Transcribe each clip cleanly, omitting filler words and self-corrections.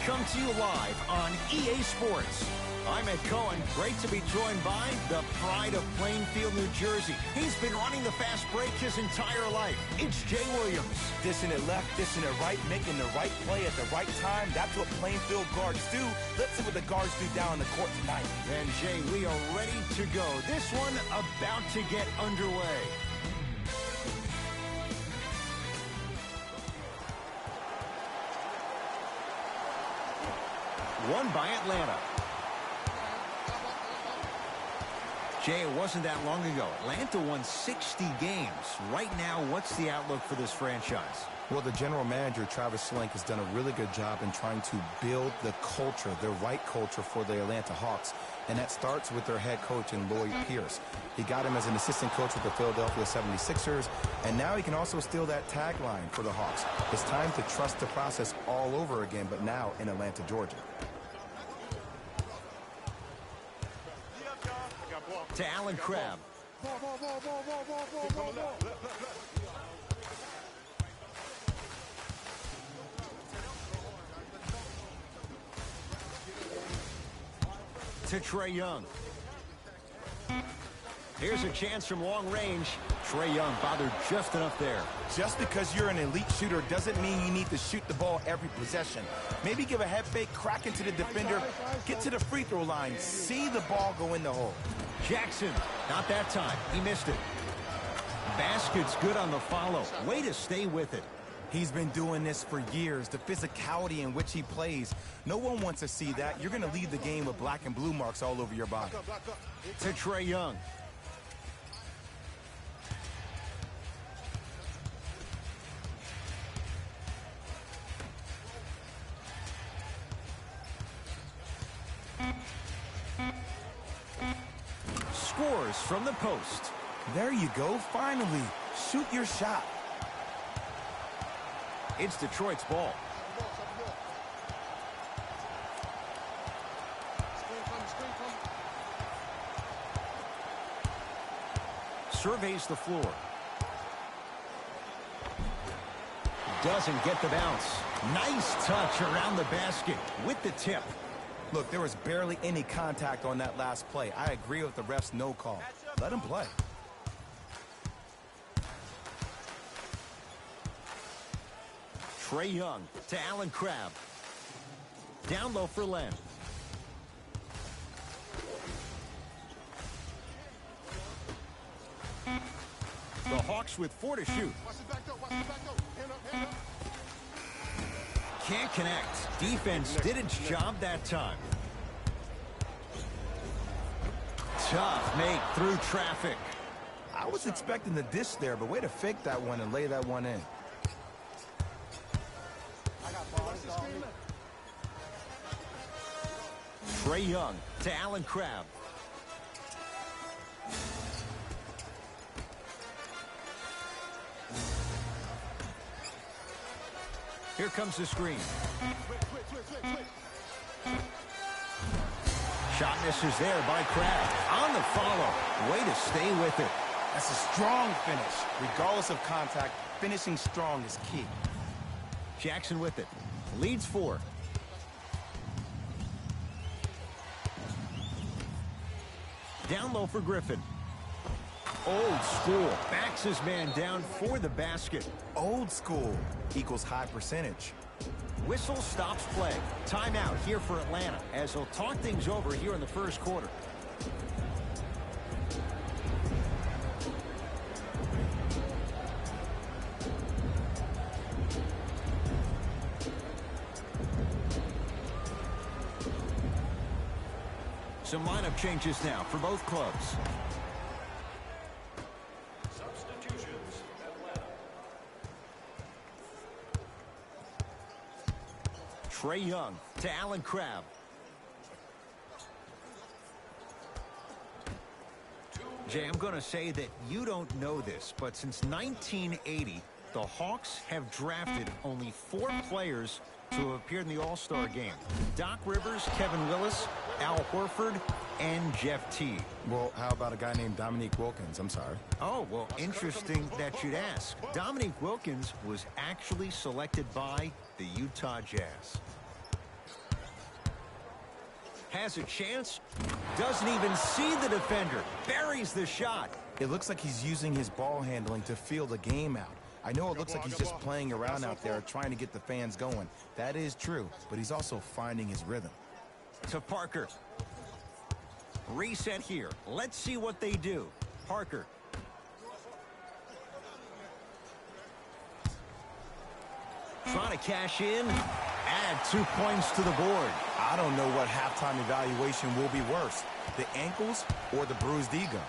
come to you live on EA Sports. I'm Ed Cohen. Great to be joined by the pride of Plainfield, New Jersey. He's been running the fast break his entire life. It's Jay Williams. Dishing it left, dishing it right, making the right play at the right time. That's what Plainfield guards do. Let's see what the guards do down the court tonight. And Jay, we are ready to go. This one about to get underway. Won by Atlanta. Jay, it wasn't that long ago. Atlanta won 60 games. Right now, what's the outlook for this franchise? Well, the general manager, Travis Schlenk, has done a really good job in trying to build the culture, the right culture for the Atlanta Hawks. And that starts with their head coach in Lloyd Pierce. He got him as an assistant coach with the Philadelphia 76ers, and now he can also steal that tagline for the Hawks. It's time to trust the process all over again, but now in Atlanta, Georgia. To Allen Crabbe. To Trae Young. Here's a chance from long range. Trae Young bothered just enough there. Just because you're an elite shooter doesn't mean you need to shoot the ball every possession. Maybe give a head fake, crack into the defender, get to the free throw line, see the ball go in the hole. Jackson, not that time. He missed it. Basket's good on the follow. Way to stay with it. He's been doing this for years. The physicality in which he plays. No one wants to see that. You're going to leave the game with black and blue marks all over your body. To Trae Young. Scores from the post. There you go. Finally, shoot your shot. It's Detroit's ball. Surveys the floor. Doesn't get the bounce. Nice touch around the basket with the tip. Look, there was barely any contact on that last play. I agree with the ref's no call. Let him play. Trae Young to Allen Crabbe. Down low for Len. The Hawks with 4 to shoot. Can't connect. Defense did its job that time. Tough make through traffic. I was expecting the dish there, but way to fake that one and lay that one in. Trae Young to Allen Crabbe. Here comes the screen. Shot misses there by Crabbe. On the follow. Way to stay with it. That's a strong finish. Regardless of contact, finishing strong is key. Jackson with it. Leads 4. Down low for Griffin. Old school. Backs his man down for the basket. Old school equals high percentage. Whistle stops play. Timeout here for Atlanta as they'll talk things over here in the first quarter. Some lineup changes now for both clubs. Substitutions, Atlanta. Trae Young to Allen Crabbe. Jay, I'm going to say that you don't know this, but since 1980, the Hawks have drafted only 4 players to have appeared in the All-Star game. Doc Rivers, Kevin Willis, Al Horford, and Jeff Teague. Well, how about a guy named Dominique Wilkins? I'm sorry. Oh, well, interesting that you'd ask. Dominique Wilkins was actually selected by the Utah Jazz. Has a chance. Doesn't even see the defender. Buries the shot. It looks like he's using his ball handling to feel the game out. I know it looks like he's just playing around out there trying to get the fans going. That is true, but he's also finding his rhythm. To Parker. Reset here. Let's see what they do. Parker. Trying to cash in. Add 2 points to the board. I don't know what halftime evaluation will be worse, the ankles or the bruised ego.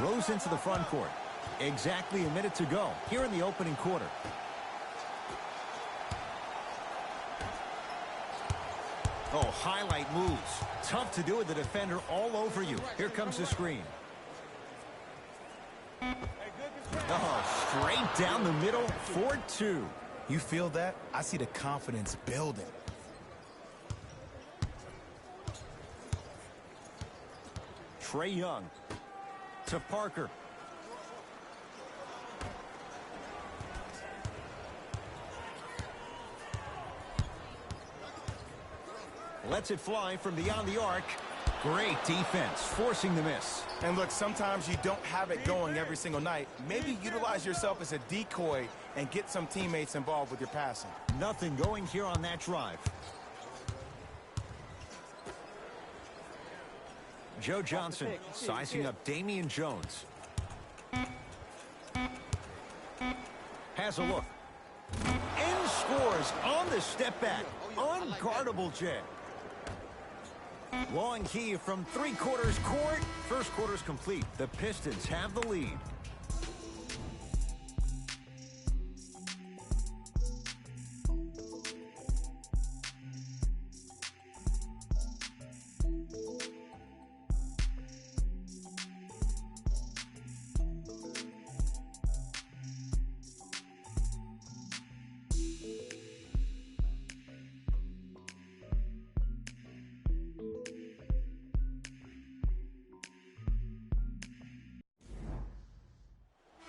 Rose into the front court. Exactly a minute to go here in the opening quarter. Oh, highlight moves. Tough to do with the defender all over you. Here comes the screen. Oh, straight down the middle, 4-2. You feel that? I see the confidence building. Trae Young to Parker. Lets it fly from beyond the arc. Great defense, forcing the miss. And look, sometimes you don't have it going every single night. Maybe utilize yourself as a decoy and get some teammates involved with your passing. Nothing going here on that drive. Joe Johnson sizing up Damian Jones. Has a look. And scores on the step back. Unguardable Jay. Long key from three-quarters court. First quarter's complete. The Pistons have the lead.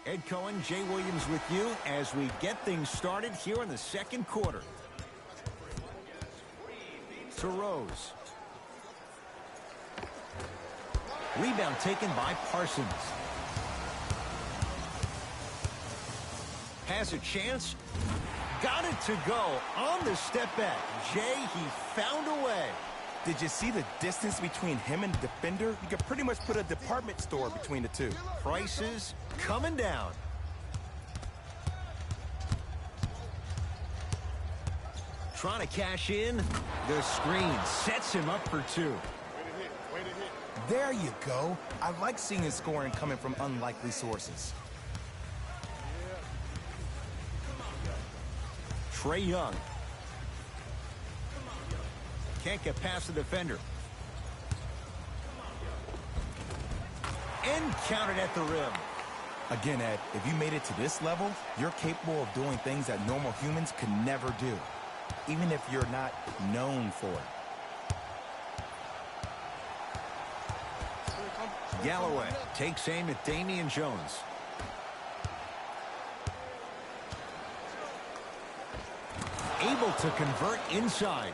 Ed Cohen, Jay Williams with you as we get things started here in the second quarter. To Rose. Rebound taken by Parsons. Has a chance. Got it to go on the step back. Jay, he found a way. Did you see the distance between him and the defender? You could pretty much put a department store between the two. Prices coming down. Trying to cash in. The screen sets him up for two. There you go. I like seeing his scoring coming from unlikely sources. Trae Young. Can't get past the defender. And counted at the rim. Again, Ed, if you made it to this level, you're capable of doing things that normal humans could never do, even if you're not known for it. Galloway takes aim at Damian Jones. Able to convert inside.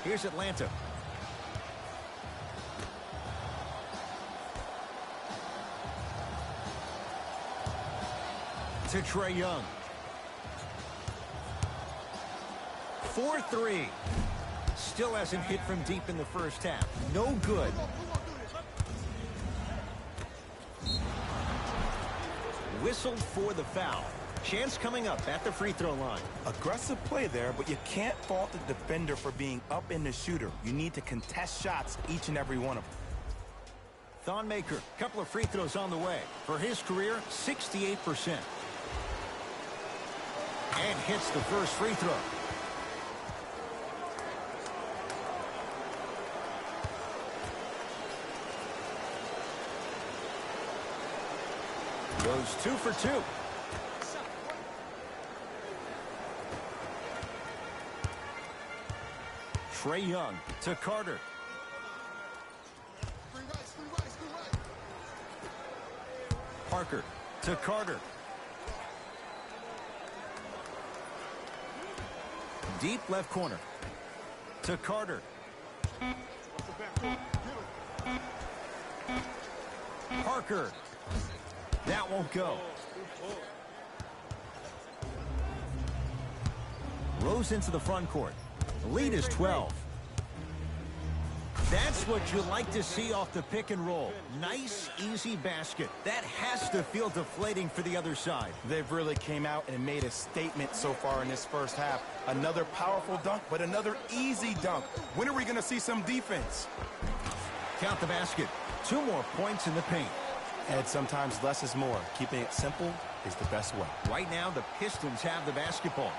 Here's Atlanta. To Trae Young. 4-3. Still hasn't hit from deep in the first half. No good. Whistled for the foul. Chance coming up at the free throw line. Aggressive play there, but you can't fault the defender for being up in the shooter. You need to contest shots, each and every one of them. Thon Maker, couple of free throws on the way. For his career, 68%. And hits the first free throw. Goes 2 for 2. Trae Young to Carter. Parker to Carter. Deep left corner. To Carter. Parker. That won't go. Rose into the front court. The lead is 12. That's what you like to see off the pick and roll. Nice, easy basket. That has to feel deflating for the other side. They've really came out and made a statement so far in this first half. Another powerful dunk, but another easy dunk. When are we going to see some defense? Count the basket. 2 more points in the paint. And sometimes less is more. Keeping it simple is the best way. Right now, the Pistons have the basketball.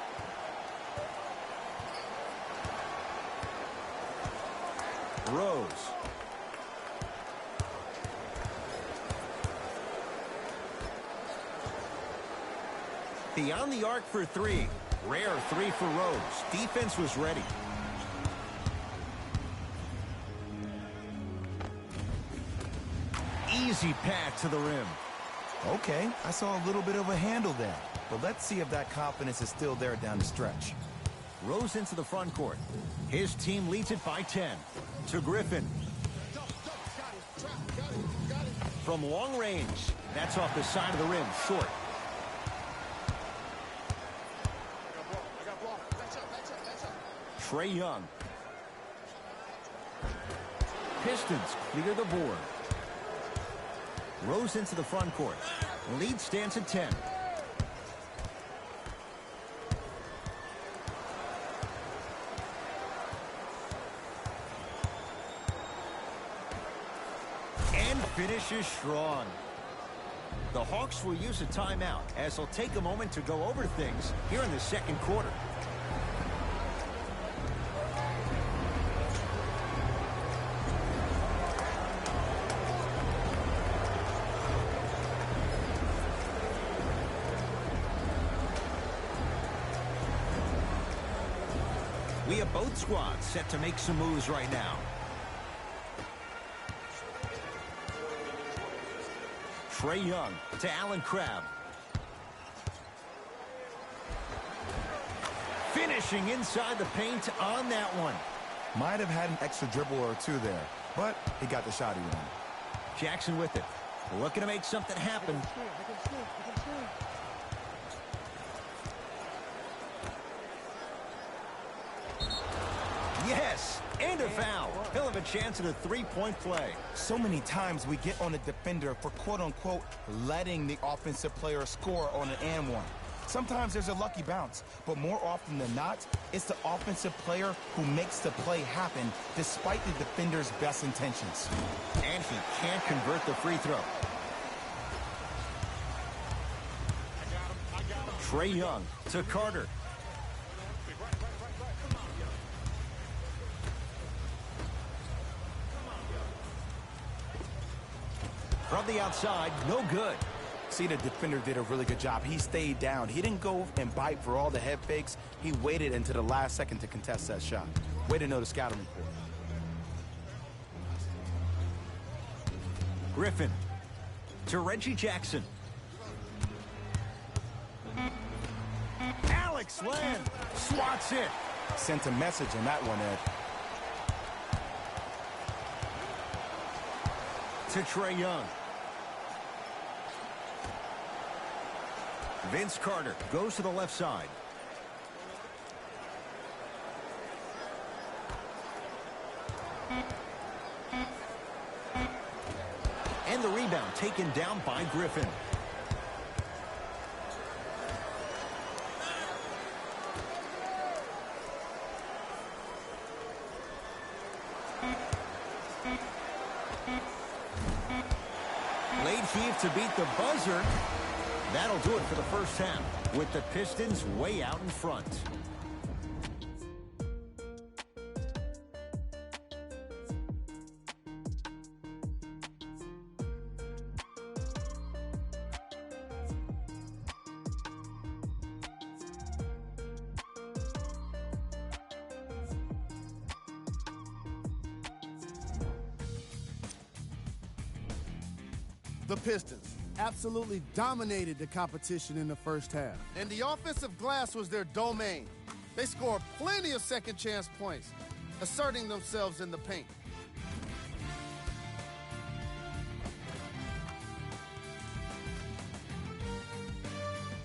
Rose. Beyond the arc for 3. Rare 3 for Rose. Defense was ready. Easy pass to the rim. Okay, I saw a little bit of a handle there. But let's see if that confidence is still there down the stretch. Rose into the front court. His team leads it by 10. To Griffin. From long range. That's off the side of the rim. Short. Trae Young. Pistons clear the board. Rose into the front court. Lead stands at 10. And finishes strong. The Hawks will use a timeout as they'll take a moment to go over things here in the second quarter. We have both squads set to make some moves right now. Trae Young to Allen Crabbe. Finishing inside the paint on that one. Might have had an extra dribble or 2 there, but he got the shot he wanted. Jackson with it. Looking to make something happen. Yes, and a foul. He'll have a chance at a 3-point play. So many times we get on a defender for quote-unquote letting the offensive player score on an and one. Sometimes there's a lucky bounce, but more often than not, it's the offensive player who makes the play happen despite the defender's best intentions. And he can't convert the free throw. Trae Young to Carter. From the outside, no good. See, the defender did a really good job. He stayed down. He didn't go and bite for all the head fakes. He waited until the last second to contest that shot. Way to know the scouting report. Griffin to Reggie Jackson. Alex Len swats it. Sent a message on that one, Ed. To Trae Young. Vince Carter goes to the left side. And the rebound taken down by Griffin. Late heave to beat the buzzer. That'll do it for the first half, with the Pistons way out in front. The Pistons absolutely dominated the competition in the first half, and the offensive glass was their domain. They score plenty of second-chance points, asserting themselves in the paint.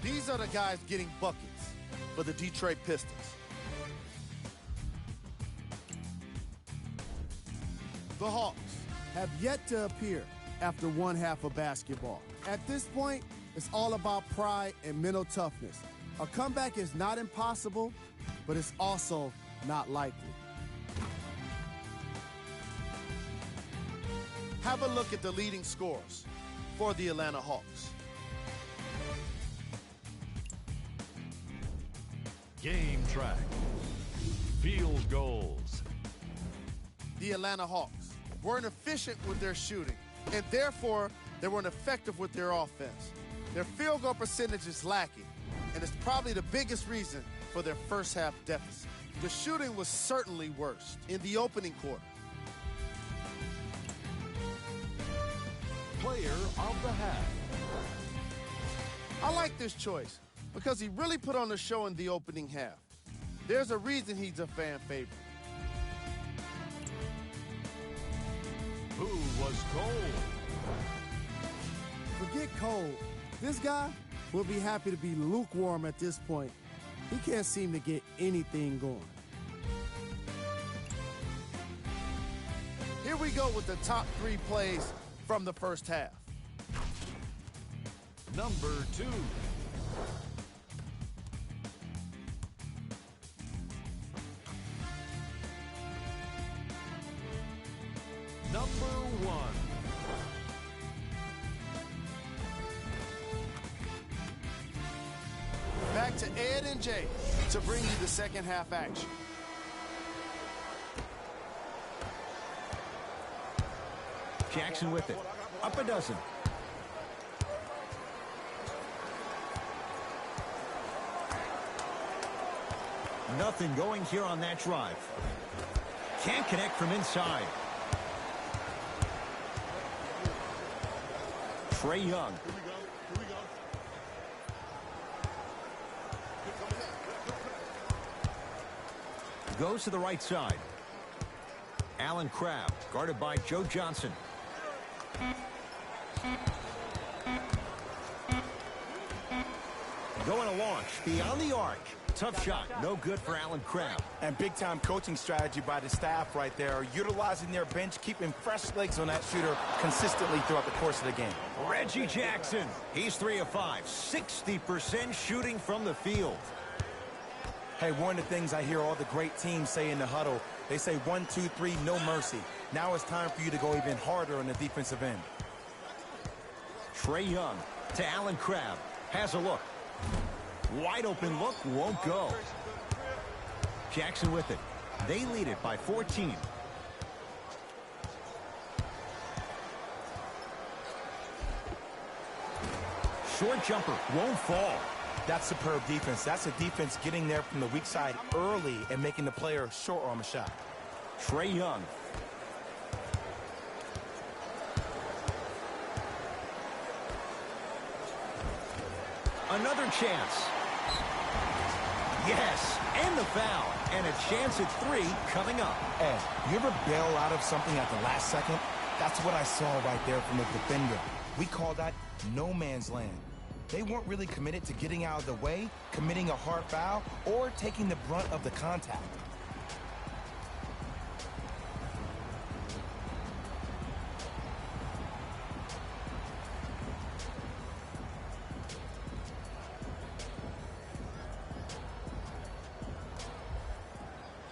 These are the guys getting buckets for the Detroit Pistons. The Hawks have yet to appear after one half of basketball. At this point, it's all about pride and mental toughness. A comeback is not impossible, but it's also not likely. Have a look at the leading scorers for the Atlanta Hawks. Game track. Field goals. The Atlanta Hawks weren't efficient with their shooting, and therefore they weren't effective with their offense. Their field goal percentage is lacking, and it's probably the biggest reason for their first half deficit. The shooting was certainly worst in the opening quarter. Player of the half. I like this choice because he really put on a show in the opening half. There's a reason he's a fan favorite. Who was cold? Forget cold. This guy will be happy to be lukewarm at this point. He can't seem to get anything going. Here we go with the top 3 plays from the first half. Number 2. Number 1. Back to Ed and Jay to bring you the second half action. Jackson with it. Up a dozen. Nothing going here on that drive. Can't connect from inside. Trae Young. Goes to the right side. Allen Crabbe, guarded by Joe Johnson. Going to launch beyond the arc. Tough shot, no good for Allen Crabbe. And big-time coaching strategy by the staff right there, utilizing their bench, keeping fresh legs on that shooter consistently throughout the course of the game. Reggie Jackson, he's 3 of 5, 60% shooting from the field. Hey, one of the things I hear all the great teams say in the huddle, they say 1, 2, 3, no mercy. Now it's time for you to go even harder on the defensive end. Trae Young to Allen Crabbe. Has a look. Wide open look, won't go. Jackson with it. They lead it by 14. Short jumper, won't fall. That's superb defense. That's a defense getting there from the weak side early and making the player short arm a shot. Trae Young. Another chance. Yes, and the foul. And a chance at 3 coming up. Ed, you ever bail out of something at the last second? That's what I saw right there from the defender. We call that no man's land. They weren't really committed to getting out of the way, committing a hard foul, or taking the brunt of the contact.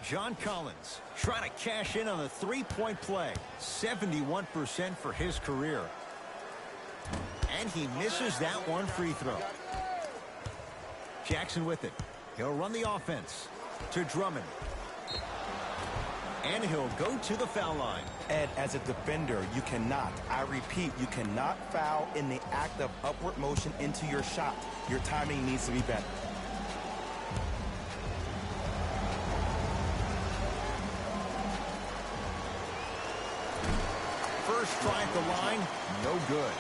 John Collins trying to cash in on a three-point play. 71% for his career. And he misses that one free throw. Jackson with it. He'll run the offense to Drummond. And he'll go to the foul line. Ed, as a defender, you cannot, I repeat, you cannot foul in the act of upward motion into your shot. Your timing needs to be better. First try at the line, no good.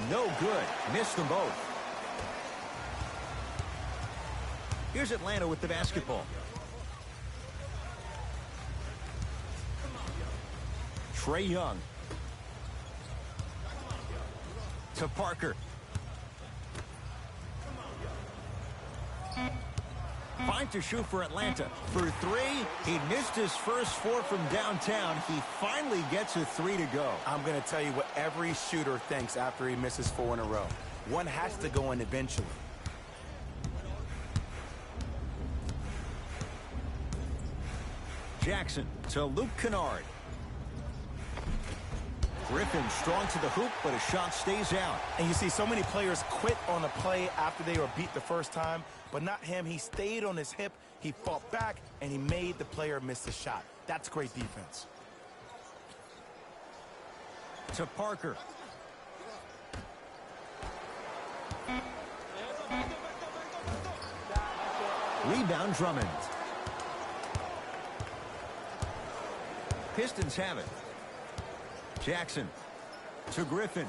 No good. Missed them both. Here's Atlanta with the basketball. Trae Young. To Parker. 5 to shoot for Atlanta. For 3, he missed his first 4 from downtown. He finally gets a 3 to go. I'm going to tell you what every shooter thinks after he misses 4 in a row. One has to go in eventually. Jackson to Luke Kennard. Griffin strong to the hoop, but his shot stays out. And you see so many players quit on a play after they were beat the first time, but not him. He stayed on his hip, he fought back, and he made the player miss the shot. That's great defense. To Parker. Rebound Drummond. Pistons have it. Jackson to Griffin.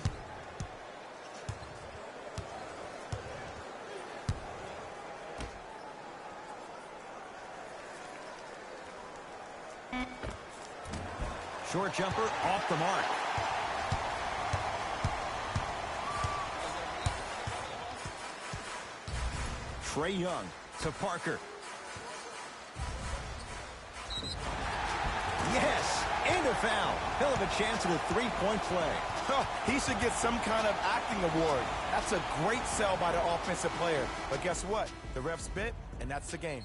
Short jumper off the mark. Trae Young to Parker. Yes, and a foul. He'll have a chance at a three-point play. Oh, he should get some kind of acting award. That's a great sell by the offensive player. But guess what? The ref spit, and that's the game.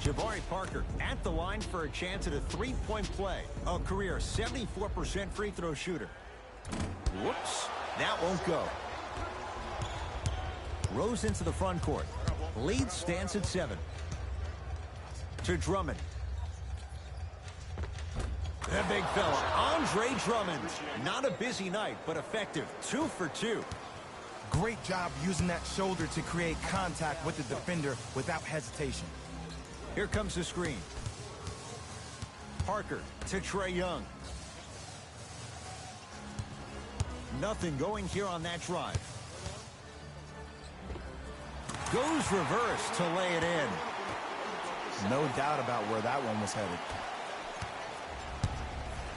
Jabari Parker at the line for a chance at a three-point play. A career 74% free throw shooter. Whoops. That won't go. Rose into the front court. Lead stands at 7. To Drummond. The big fella, Andre Drummond. Not a busy night, but effective. 2 for 2. Great job using that shoulder to create contact with the defender without hesitation. Here comes the screen. Parker to Trae Young. Nothing going here on that drive. Goes reverse to lay it in. No doubt about where that one was headed.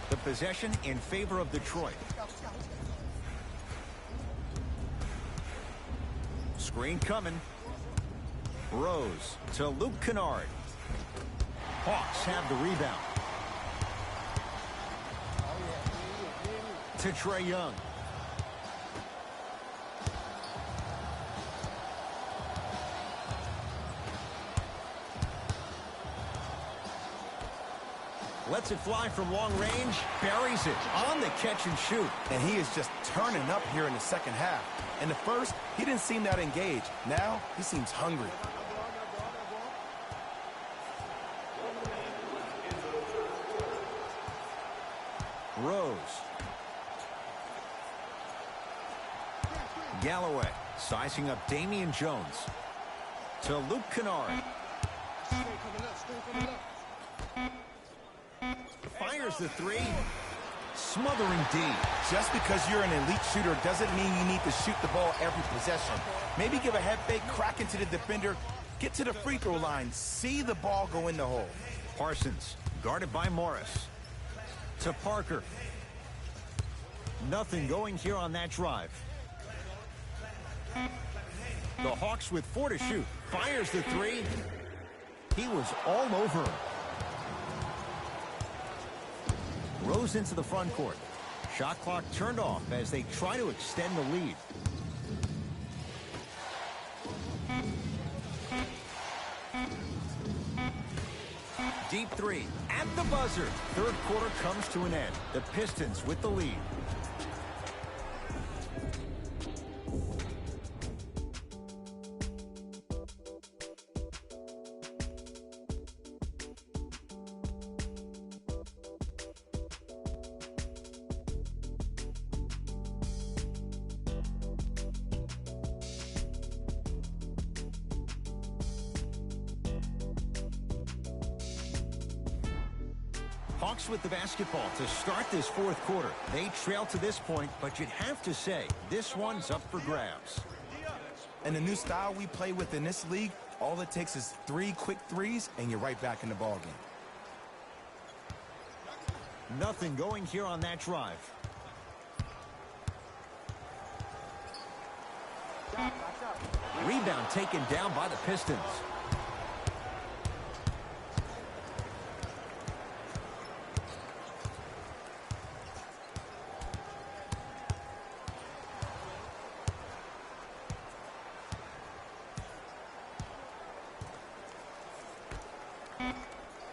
The possession in favor of Detroit. Screen coming. Rose to Luke Kennard. Hawks have the rebound. To Trae Young. Lets it fly from long range. Buries it on the catch and shoot. And he is just turning up here in the second half. In the first, he didn't seem that engaged. Now, he seems hungry. Rose. Galloway sizing up Damian Jones. To Luke Kennard. Fires the 3. Smothering D. Just because you're an elite shooter doesn't mean you need to shoot the ball every possession. Maybe give a head fake, crack into the defender, get to the free throw line, see the ball go in the hole. Parsons guarded by Morris. To Parker. Nothing going here on that drive. The Hawks with 4 to shoot. Fires the 3. He was all over him. Rose into the front court. Shot clock turned off as they try to extend the lead. Deep 3 at the buzzer. Third quarter comes to an end. The Pistons with the lead. Hawks with the basketball to start this fourth quarter. They trail to this point, but you'd have to say this one's up for grabs. And the new style we play with in this league, all it takes is 3 quick threes, and you're right back in the ballgame. Nothing going here on that drive. Rebound taken down by the Pistons.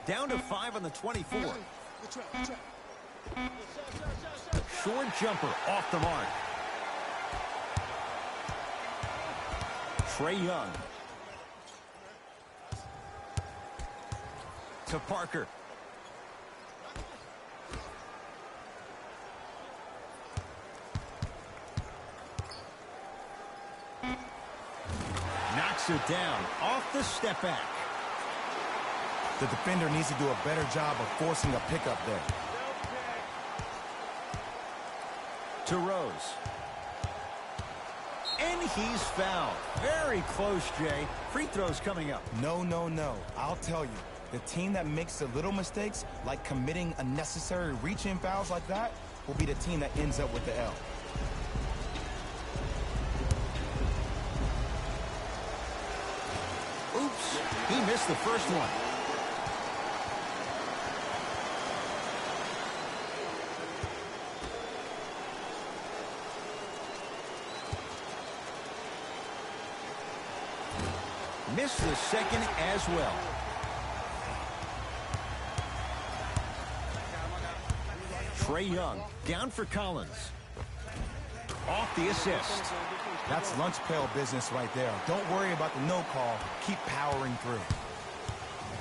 Down to 5 on the 24. Short jumper off the mark. Trae Young. To Parker. Knocks it down off the step back. The defender needs to do a better job of forcing a pickup there. To Rose. And he's fouled. Very close, Jay. Free throws coming up. No, no, no. I'll tell you, the team that makes the little mistakes, like committing unnecessary reach-in fouls like that, will be the team that ends up with the L. Oops, he missed the first one. Missed the second as well. Trae Young down for Collins. Off the assist. That's lunch pail business right there. Don't worry about the no call. Keep powering through.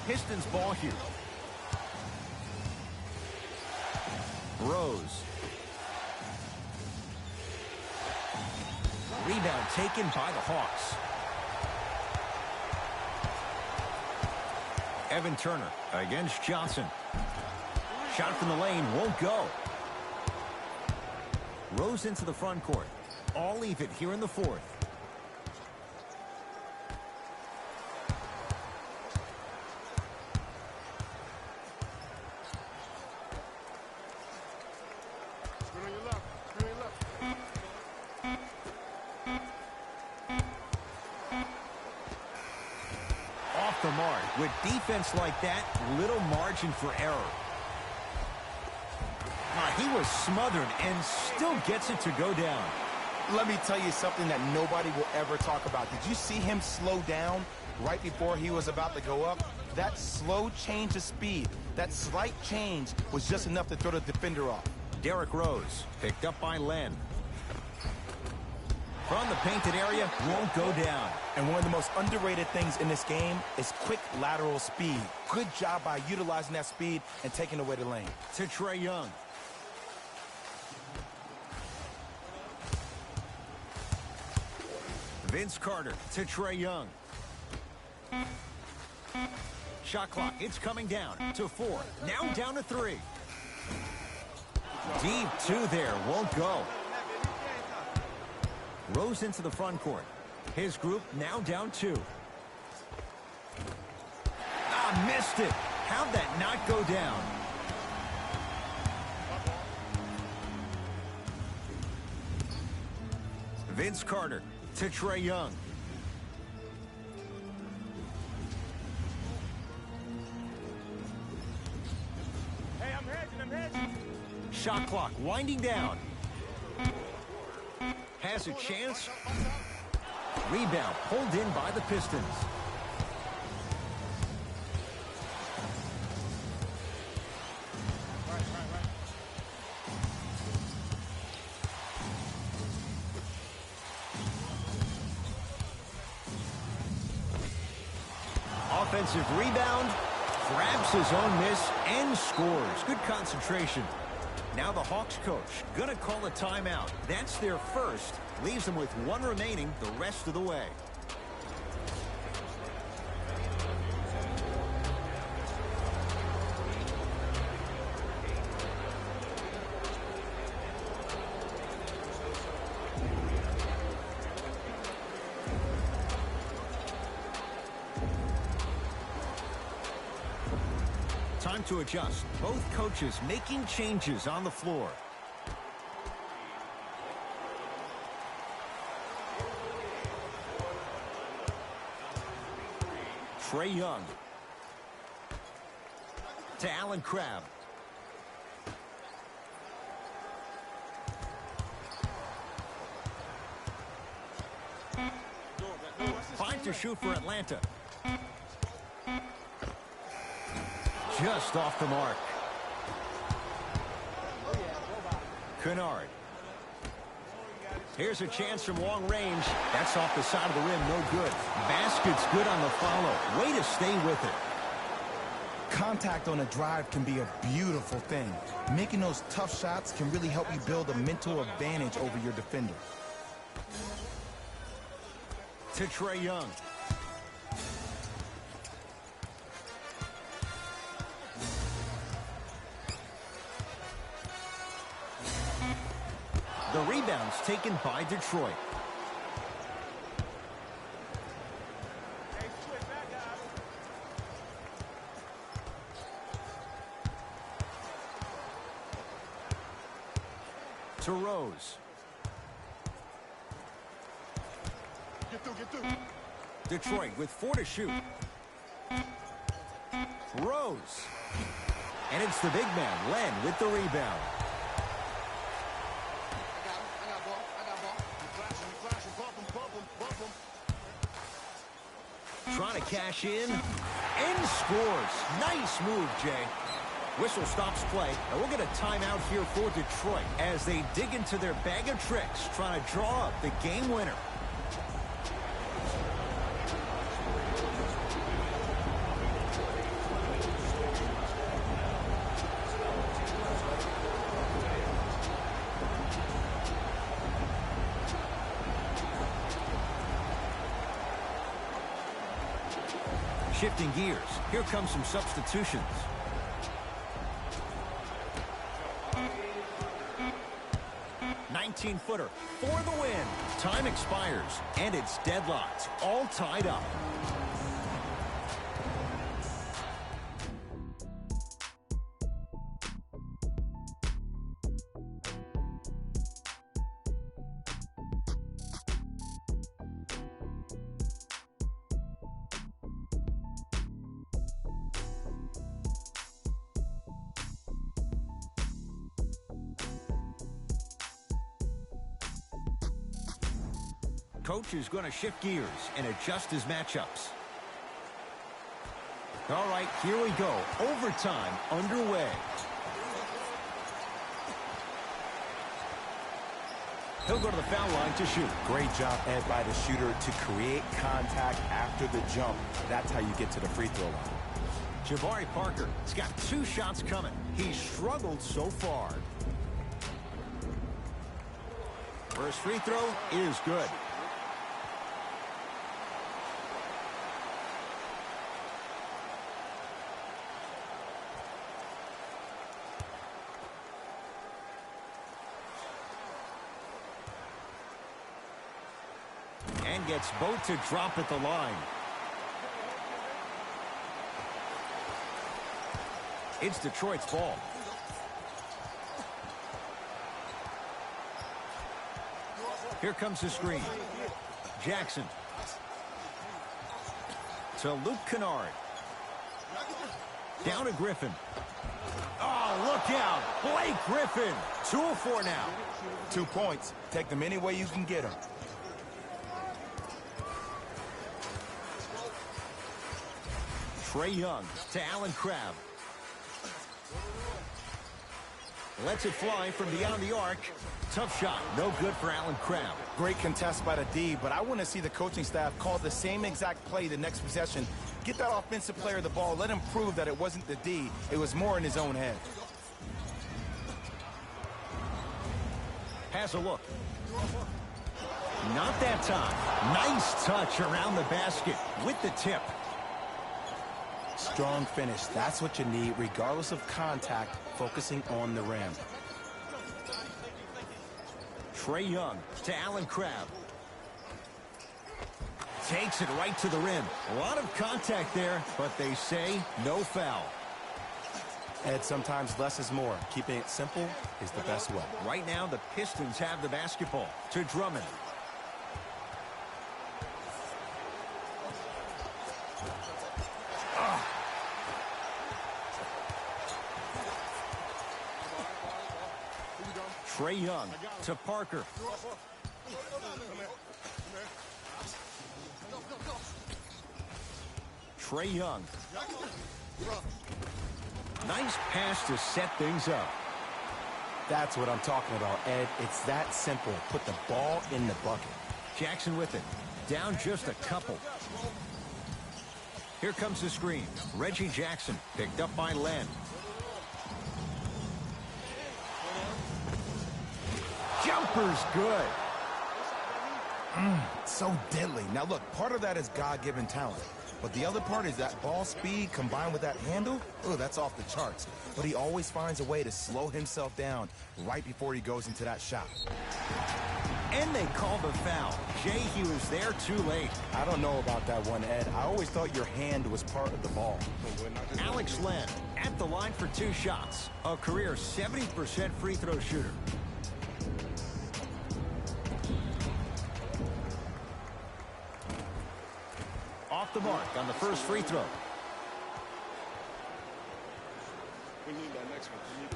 Pistons ball here. Rose. Rebound taken by the Hawks. Evan Turner against Johnson. Shot from the lane won't go. Rose into the front court. All even here in the fourth. Off the mark. With defense like that, little margin for error. He was smothered and still gets it to go down. Let me tell you something that nobody will ever talk about. Did you see him slow down right before he was about to go up? That slow change of speed, that slight change was just enough to throw the defender off. Derrick Rose picked up by Len. From the painted area, won't go down. And one of the most underrated things in this game is quick lateral speed. Good job by utilizing that speed and taking away the lane. To Trae Young. Vince Carter to Trae Young. Shot clock, it's coming down to 4. Now down to 3. Deep 2 there, won't go. Rose into the front court. His group now down 2. Missed it. How'd that not go down? Vince Carter to Trae Young. Hey, I'm hedging. Shot clock winding down. Has a chance. Rebound pulled in by the Pistons. Offensive rebound, grabs his own miss, and scores. Good concentration. Now the Hawks coach going to call a timeout. That's their first. Leaves them with 1 remaining the rest of the way. Time to adjust. Both coaches making changes on the floor. Trae Young. To Allen Crabbe. Five to shoot for Atlanta. Just off the mark. Kennard. Here's a chance from long range. That's off the side of the rim, no good. Basket's good on the follow. Way to stay with it. Contact on a drive can be a beautiful thing. Making those tough shots can really help you build a mental advantage over your defender. To Trae Young. The rebound's taken by Detroit. To Rose. Get through. Detroit with 4 to shoot. Rose. And it's the big man, Len, with the rebound. I got ball. You flashing. Bump him. Trying to cash in. And scores. Nice move, Jay. Whistle stops play, and we'll get a timeout here for Detroit as they dig into their bag of tricks, trying to draw up the game winner. Shifting gears, here come some substitutions. Footer for the win. Time expires, and it's deadlocked, all tied up. Coach is going to shift gears and adjust his matchups. All right, here we go. Overtime underway. He'll go to the foul line to shoot. Great job, Ed, by the shooter to create contact after the jump. That's how you get to the free throw line. Jabari Parker has got 2 shots coming. He's struggled so far. First free throw is good. And gets both to drop at the line. It's Detroit's ball. Here comes the screen. Jackson. To Luke Kennard. Down to Griffin. Oh, look out. Blake Griffin. 2 of 4 now. 2 points. Take them any way you can get them. Trae Young to Allen Crabbe. Lets it fly from beyond the arc. Tough shot. No good for Allen Crabbe. Great contest by the D, but I want to see the coaching staff call the same exact play the next possession. Get that offensive player the ball. Let him prove that it wasn't the D. It was more in his own head. Has a look. Not that time. Nice touch around the basket with the tip. Strong finish. That's what you need, regardless of contact, focusing on the rim. Trae Young to Allen Crabbe. Takes it right to the rim. A lot of contact there, but they say no foul. And sometimes less is more. Keeping it simple is the best way. Right now, the Pistons have the basketball to Drummond. Trae Young to Parker. Trae Young. Nice pass to set things up. That's what I'm talking about, Ed. It's that simple. Put the ball in the bucket. Jackson with it. Down just a couple. Here comes the screen. Reggie Jackson picked up by Len. Jumper's good. So deadly. Now look, part of that is God-given talent. But the other part is that ball speed combined with that handle. Oh, that's off the charts. But he always finds a way to slow himself down right before he goes into that shot. And they called a foul. Jay, he was there too late. I don't know about that one, Ed. I always thought your hand was part of the ball. Alex Len at the line for 2 shots. A career 70% free throw shooter. Off the mark on the first free throw. We need that next one. We need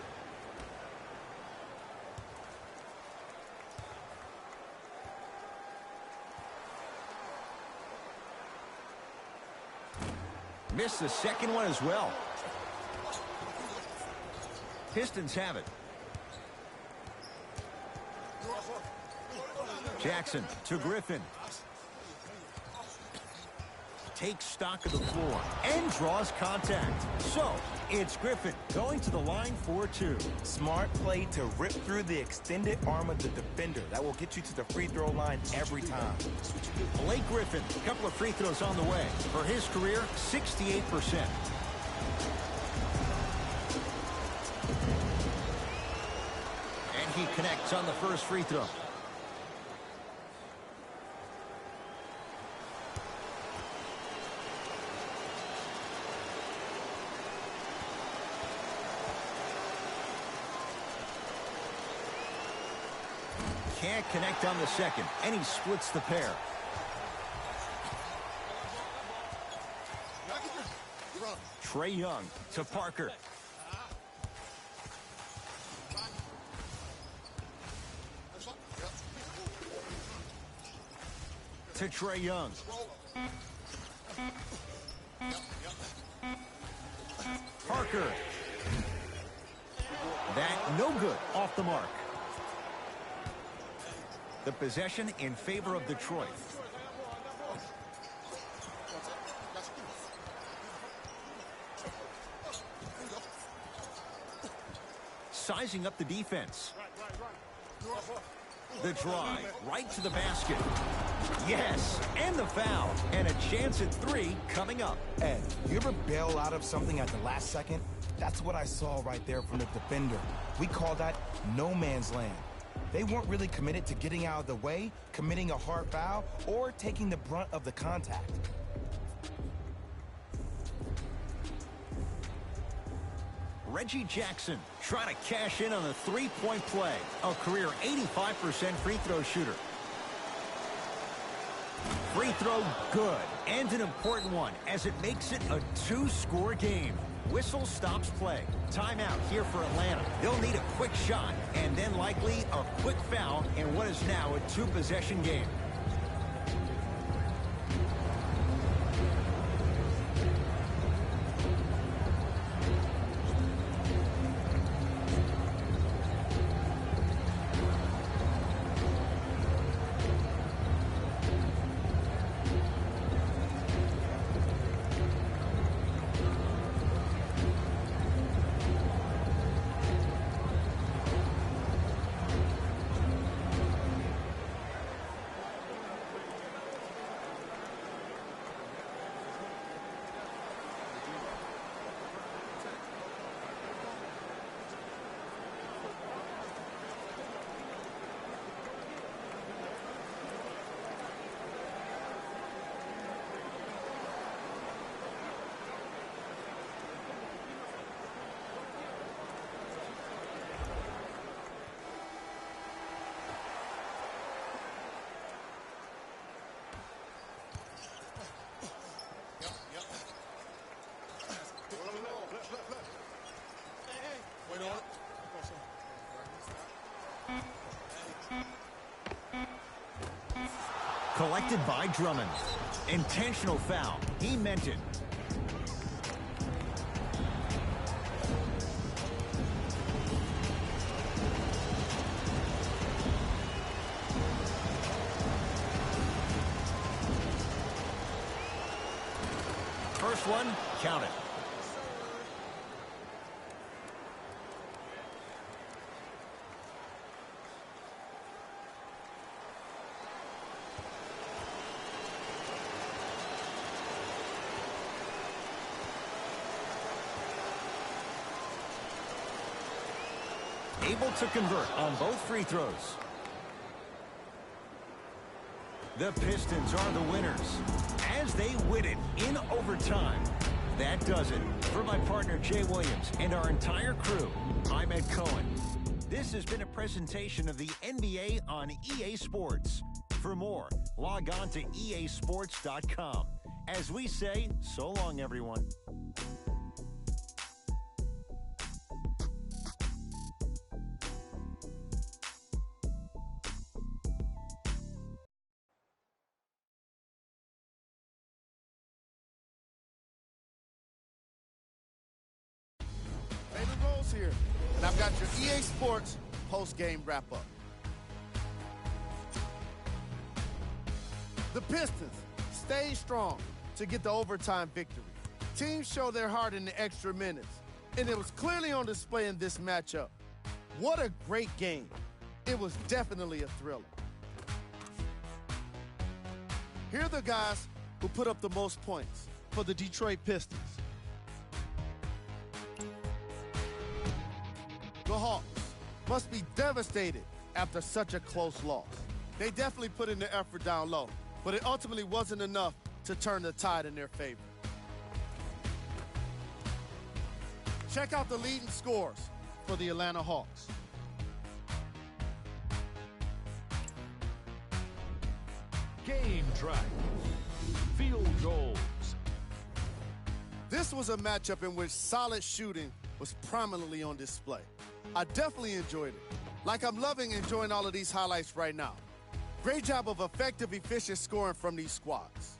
it. Missed the second one as well. Pistons have it. Jackson to Griffin. Takes stock of the floor and draws contact. So, it's Griffin going to the line for 2. Smart play to rip through the extended arm of the defender. That will get you to the free throw line every time. Blake Griffin, a couple of free throws on the way. For his career, 68%. And he connects on the first free throw. Can't connect on the second, and he splits the pair. Trae Young to Parker. To Trae Young. Parker. That no good, off the mark. The possession in favor of Detroit. Sizing up the defense. The drive right to the basket. Yes, and the foul. And a chance at 3 coming up. Ed, you ever bail out of something at the last second? That's what I saw right there from the defender. We call that no man's land. They weren't really committed to getting out of the way, committing a hard foul, or taking the brunt of the contact. Reggie Jackson trying to cash in on a 3-point play. A career 85% free throw shooter. Free throw good, and an important one as it makes it a 2-score game. Whistle stops play. Timeout here for Atlanta. They'll need a quick shot and then likely a quick foul in what is now a 2-possession game. Collected by Drummond. Intentional foul. He meant it. First one, count it. Able to convert on both free throws. The Pistons are the winners as they win it in overtime. That does it. For my partner Jay Williams and our entire crew, I'm Ed Cohen. This has been a presentation of the NBA on EA Sports. For more, log on to easports.com. As we say, so long, everyone. Here, and I've got your EA Sports post-game wrap-up. The Pistons stayed strong to get the overtime victory. Teams showed their heart in the extra minutes, and it was clearly on display in this matchup. What a great game. It was definitely a thriller. Here are the guys who put up the most points for the Detroit Pistons. The Hawks must be devastated after such a close loss. They definitely put in the effort down low, but it ultimately wasn't enough to turn the tide in their favor. Check out the leading scores for the Atlanta Hawks. Game track. Field goals. This was a matchup in which solid shooting was prominently on display. I definitely enjoyed it. Like I'm loving enjoying all of these highlights right now. Great job of effective, efficient scoring from these squads.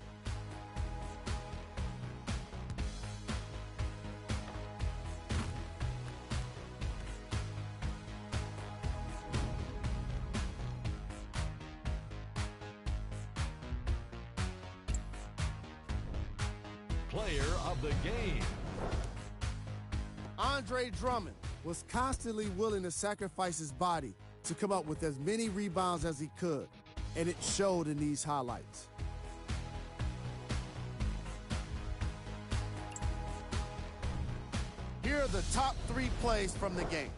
Player of the game. Andre Drummond was constantly willing to sacrifice his body to come up with as many rebounds as he could, and it showed in these highlights. Here are the top 3 plays from the game.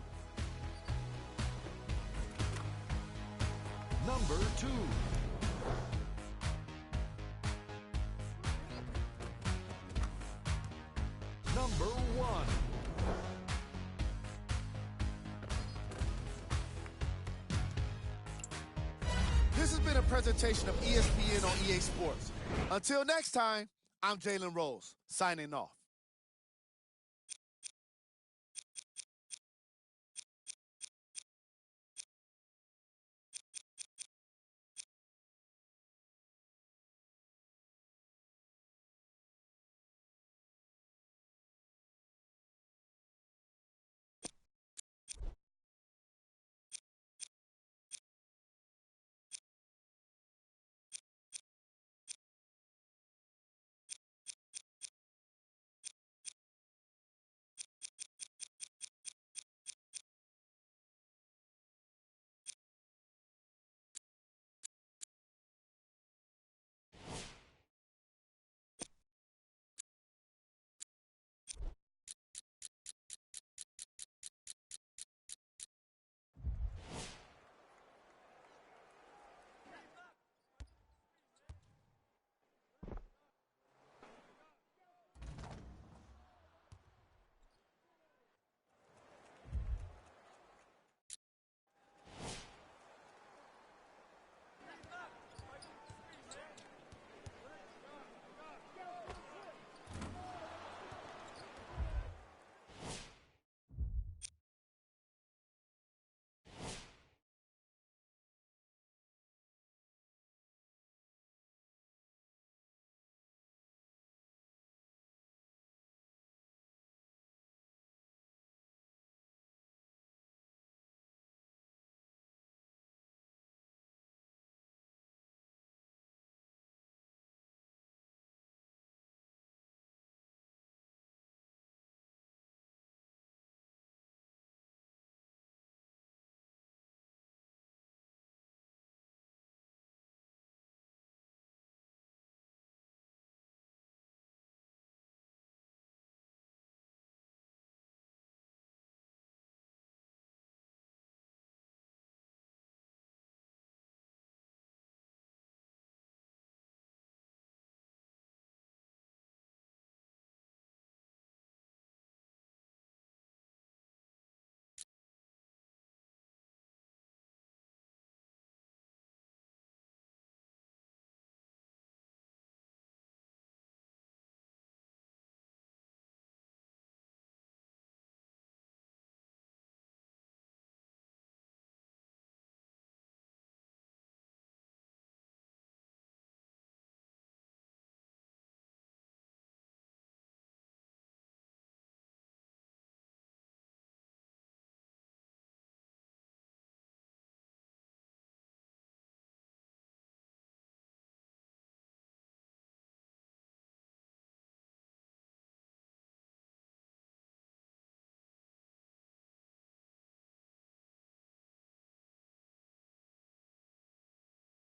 Number 2. Number 1. This has been a presentation of ESPN on EA Sports. Until next time, I'm Jalen Rose, signing off.